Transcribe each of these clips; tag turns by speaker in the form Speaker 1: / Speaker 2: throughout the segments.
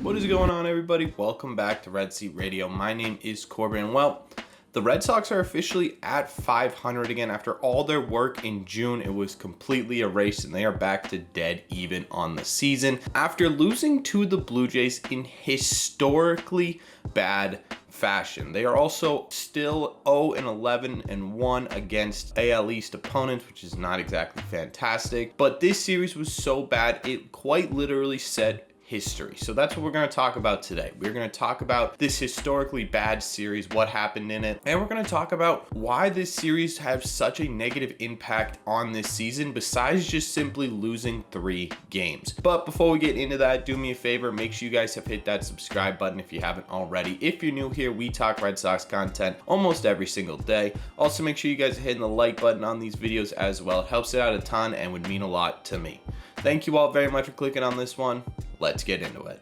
Speaker 1: What is going on, everybody? Welcome back to Red Seat Radio. My name is Corbin. Well, the Red Sox are officially at 500 again. After all their work in June, it was completely erased and they are back to dead even on the season after losing to the Blue Jays in historically bad fashion. They are also still 0-11-1 against AL East opponents, which is not exactly fantastic. But this series was so bad, it quite literally set history. So that's what we're going to talk about today. We're going to talk about this historically bad series, what happened in it, and we're going to talk about why this series has such a negative impact on this season besides just simply losing 3 games. But before we get into that, do me a favor, make sure you guys have hit that subscribe button if you haven't already. If you're new here, we talk Red Sox content almost every single day. Also, make sure you guys are hitting the like button on these videos as well. It helps it out a ton and would mean a lot to me. Thank you all very much for clicking on this one. Let's get into it.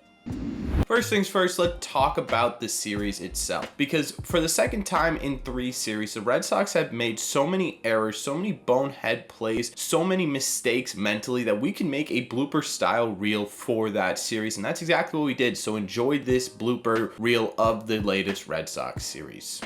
Speaker 1: First things first, let's talk about the series itself. Because for the second time in 3 series, the Red Sox have made so many errors, so many bonehead plays, so many mistakes mentally that we can make a blooper style reel for that series. And that's exactly what we did. So enjoy this blooper reel of the latest Red Sox series.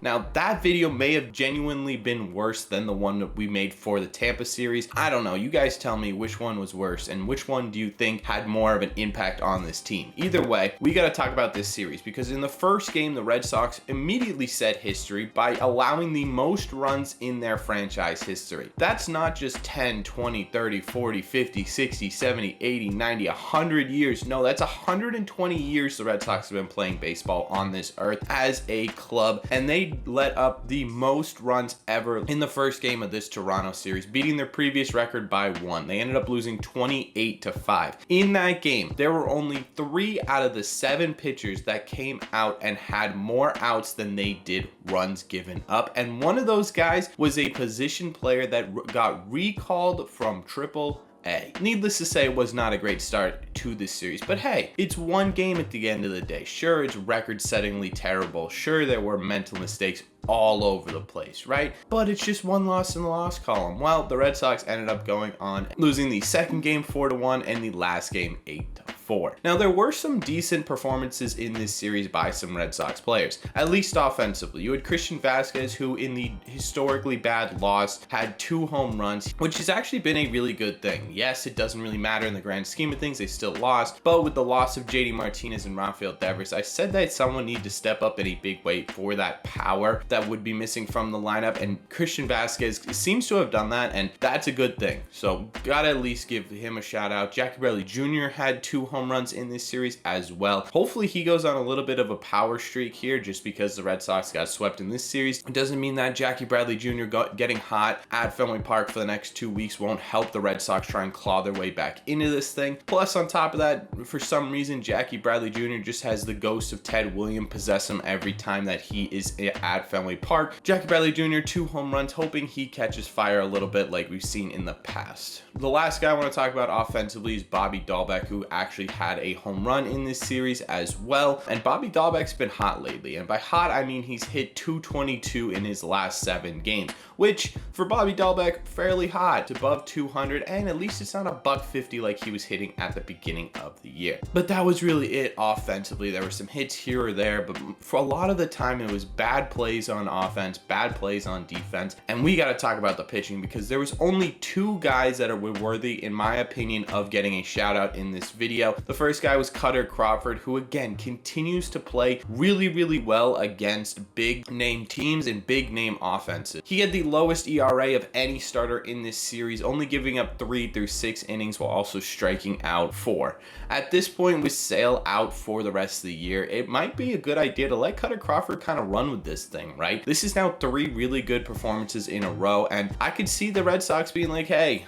Speaker 1: Now, that video may have genuinely been worse than the one that we made for the Tampa series. I don't know. You guys tell me which one was worse and which one do you think had more of an impact on this team. Either way, we got to talk about this series because in the first game, the Red Sox immediately set history by allowing the most runs in their franchise history. That's not just 10, 20, 30, 40, 50, 60, 70, 80, 90, 100 years. No, that's 120 years the Red Sox have been playing baseball on this earth as a club, and they let up the most runs ever in the first game of this Toronto series, beating their previous record by 1. They ended up losing 28-5. In that game, there were only 3 out of the 7 pitchers that came out and had more outs than they did runs given up. And one of those guys was a position player that got recalled from Triple A. Needless to say, it was not a great start to this series, but hey, it's one game at the end of the day. Sure, it's record-settingly terrible. Sure, there were mental mistakes all over the place, right? But it's just one loss in the loss column. Well, the Red Sox ended up going on, losing the second game 4-1 and the last game 8-4. Now, there were some decent performances in this series by some Red Sox players, at least offensively. You had Christian Vasquez, who in the historically bad loss had 2 home runs, which has actually been a really good thing. Yes, it doesn't really matter in the grand scheme of things. They still lost, but with the loss of JD Martinez and Rafael Devers, I said that someone needed to step up in a big way for that power that would be missing from the lineup, and Christian Vasquez seems to have done that, and that's a good thing. So gotta at least give him a shout out. Jackie Bradley Jr. had 2 home runs in this series as well. Hopefully he goes on a little bit of a power streak here. Just because the Red Sox got swept in this series, it doesn't mean that Jackie Bradley Jr. getting hot at Fenway Park for the next 2 weeks won't help the Red Sox try and claw their way back into this thing. Plus, on top of that, for some reason, Jackie Bradley Jr. just has the ghost of Ted Williams possess him every time that he is at Fenway Park. Jackie Bradley Jr., 2 home runs, hoping he catches fire a little bit like we've seen in the past. The last guy I want to talk about offensively is Bobby Dalbec, who actually had a home run in this series as well. And Bobby Dalbec's been hot lately. And by hot, I mean he's hit 222 in his last 7 games, which for Bobby Dalbec, fairly hot, above 200, and at least it's not a $150 like he was hitting at the beginning of the year. But that was really it offensively. There were some hits here or there, but for a lot of the time it was bad plays on offense, bad plays on defense. And we got to talk about the pitching because there was only 2 guys that were worthy, in my opinion, of getting a shout out in this video. The first guy was Cutter Crawford, who again continues to play really, really well against big name teams and big name offenses. He had the lowest ERA of any starter in this series, only giving up 3 through 6 innings while also striking out 4. At this point, with Sale out for the rest of the year, it might be a good idea to let Cutter Crawford kind of run with this thing, right? This is now 3 really good performances in a row, and I could see the Red Sox being like, hey,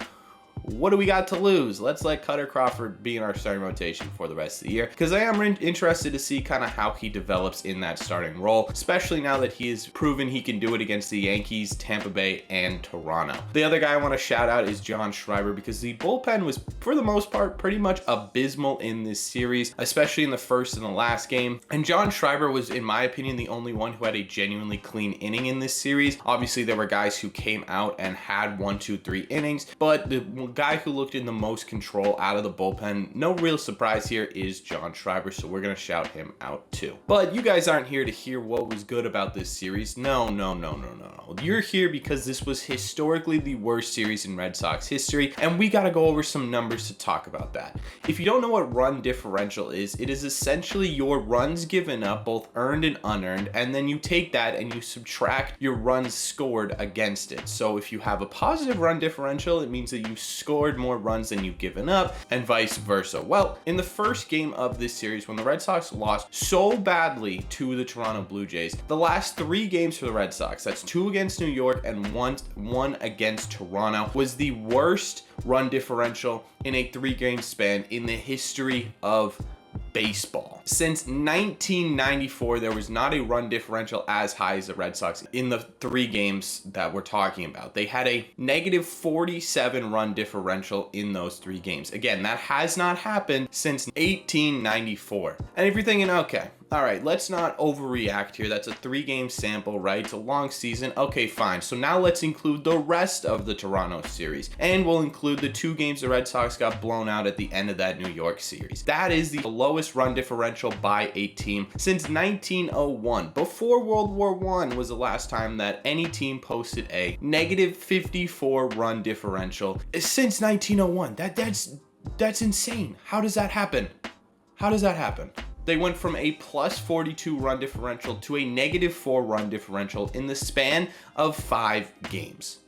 Speaker 1: what do we got to lose? Let's let Cutter Crawford be in our starting rotation for the rest of the year, because I am interested to see kind of how he develops in that starting role, especially now that he has proven he can do it against the Yankees, Tampa Bay, and Toronto. The other guy I want to shout out is John Schreiber, because the bullpen was, for the most part, pretty much abysmal in this series, especially in the first and the last game. And John Schreiber was, in my opinion, the only one who had a genuinely clean inning in this series. Obviously, there were guys who came out and had 1, 2, 3 innings, but the guy who looked in the most control out of the bullpen, no real surprise here, is John Schreiber, so we're gonna shout him out too. But you guys aren't here to hear what was good about this series. No. You're here because this was historically the worst series in Red Sox history, and we gotta go over some numbers to talk about that. If you don't know what run differential is, it is essentially your runs given up, both earned and unearned, and then you take that and you subtract your runs scored against it. So if you have a positive run differential, it means that you scored more runs than you've given up, and vice versa. Well, in the first game of this series, when the Red Sox lost so badly to the Toronto Blue Jays, the last 3 games for the Red Sox, that's 2 against New York and one against Toronto, was the worst run differential in a 3-game span in the history of baseball. Since 1994, there was not a run differential as high as the Red Sox in the 3 games that we're talking about. They had a negative 47 run differential in those 3 games. Again, that has not happened since 1894. And if you're thinking, okay, all right, let's not overreact here. That's a 3-game sample, right? It's a long season. Okay, fine. So now let's include the rest of the Toronto series. And we'll include the 2 games the Red Sox got blown out at the end of that New York series. That is the lowest run differential by a team since 1901. Before World War I was the last time that any team posted a negative 54 run differential since 1901. That's insane. How does that happen? How does that happen? They went from a plus 42 run differential to a negative 4 run differential in the span of 5 games.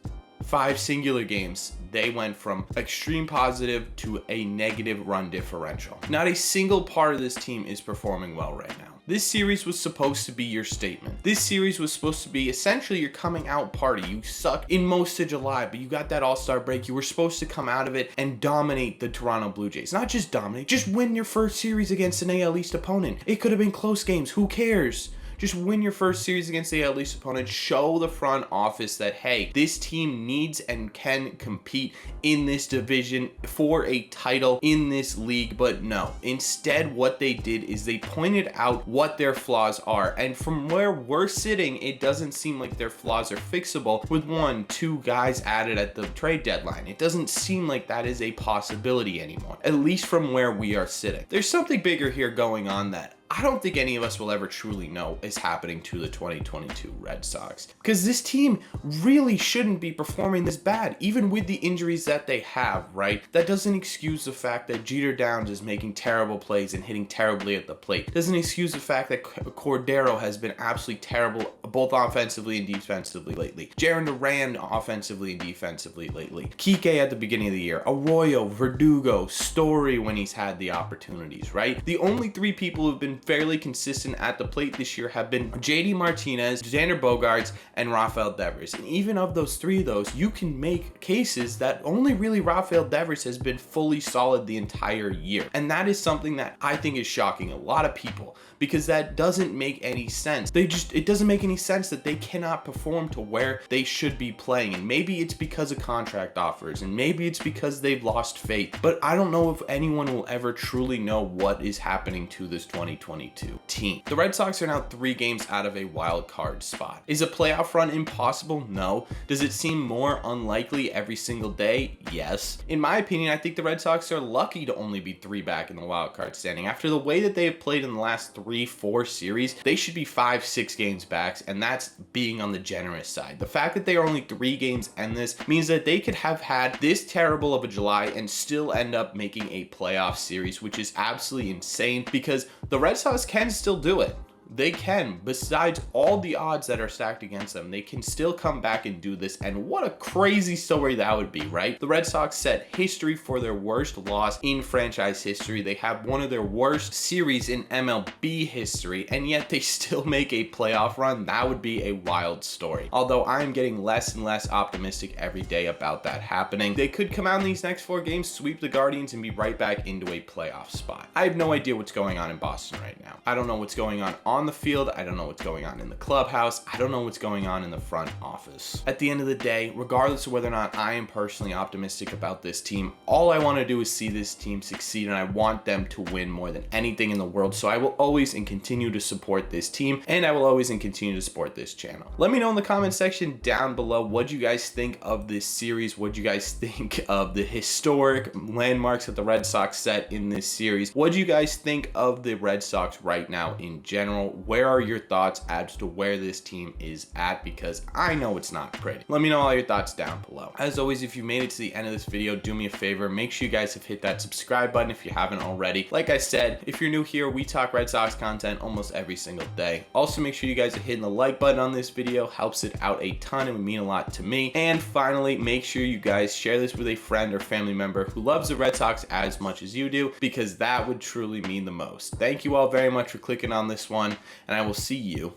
Speaker 1: 5 singular games. They went from extreme positive to a negative run differential. Not a single part of this team is performing well right now. This series was supposed to be your statement. This series was supposed to be essentially your coming out party. You sucked in most of July, but you got that All-Star break. You were supposed to come out of it and dominate the Toronto Blue Jays. Not just dominate, just win your first series against an AL East opponent. It could have been close games. Who cares? Just win your first series against the AL East opponent. Show the front office that, hey, this team needs and can compete in this division for a title in this league. But no, instead what they did is they pointed out what their flaws are. And from where we're sitting, it doesn't seem like their flaws are fixable with 1, 2 guys added at the trade deadline. It doesn't seem like that is a possibility anymore, at least from where we are sitting. There's something bigger here going on that I don't think any of us will ever truly know is happening to the 2022 Red Sox, because this team really shouldn't be performing this bad, even with the injuries that they have, right? That doesn't excuse the fact that Jeter Downs is making terrible plays and hitting terribly at the plate. Doesn't excuse the fact that Cordero has been absolutely terrible, both offensively and defensively lately. Jarren Duran offensively and defensively lately. Kike at the beginning of the year. Arroyo, Verdugo, Story when he's had the opportunities, right? The only 3 people who've been fairly consistent at the plate this year have been JD Martinez, Xander Bogaerts, and Rafael Devers. And even of those 3 of those, you can make cases that only really Rafael Devers has been fully solid the entire year. And that is something that I think is shocking a lot of people, because that doesn't make any sense. It doesn't make any sense that they cannot perform to where they should be playing. And maybe it's because of contract offers, and maybe it's because they've lost faith. But I don't know if anyone will ever truly know what is happening to this 2020 2022 team. The Red Sox are now 3 games out of a wild card spot. Is a playoff run impossible? No. Does it seem more unlikely every single day? Yes. In my opinion, I think the Red Sox are lucky to only be 3 back in the wild card standing. After the way that they have played in the last 3-4 series, they should be 5-6 games back, and that's being on the generous side. The fact that they are only 3 games in this means that they could have had this terrible of a July and still end up making a playoff series, which is absolutely insane because the Red Sox can still do it. They can. Besides all the odds that are stacked against them, they can still come back and do this, and what a crazy story that would be, right? The Red Sox set history for their worst loss in franchise history. They have one of their worst series in MLB history, and yet they still make a playoff run. That would be a wild story. Although I am getting less and less optimistic every day about that happening. They could come out in these next 4 games, sweep the Guardians, and be right back into a playoff spot. I have no idea what's going on in Boston right now. I don't know what's going on the field. I don't know what's going on in the clubhouse. I don't know what's going on in the front office. At the end of the day, regardless of whether or not I am personally optimistic about this team, all I want to do is see this team succeed, and I want them to win more than anything in the world. So I will always and continue to support this team, and I will always and continue to support this channel. Let me know in the comment section down below what you guys think of this series. What you guys think of the historic landmarks that the Red Sox set in this series? What do you guys think of the Red Sox right now in general? Where are your thoughts as to where this team is at? Because I know it's not pretty. Let me know all your thoughts down below. As always, if you made it to the end of this video, do me a favor, make sure you guys have hit that subscribe button if you haven't already. Like I said, if you're new here, we talk Red Sox content almost every single day. Also, make sure you guys are hitting the like button on this video. Helps it out a ton and would mean a lot to me. And finally, make sure you guys share this with a friend or family member who loves the Red Sox as much as you do, because that would truly mean the most. Thank you all very much for clicking on this one, and I will see you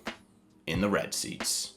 Speaker 1: in the red seats.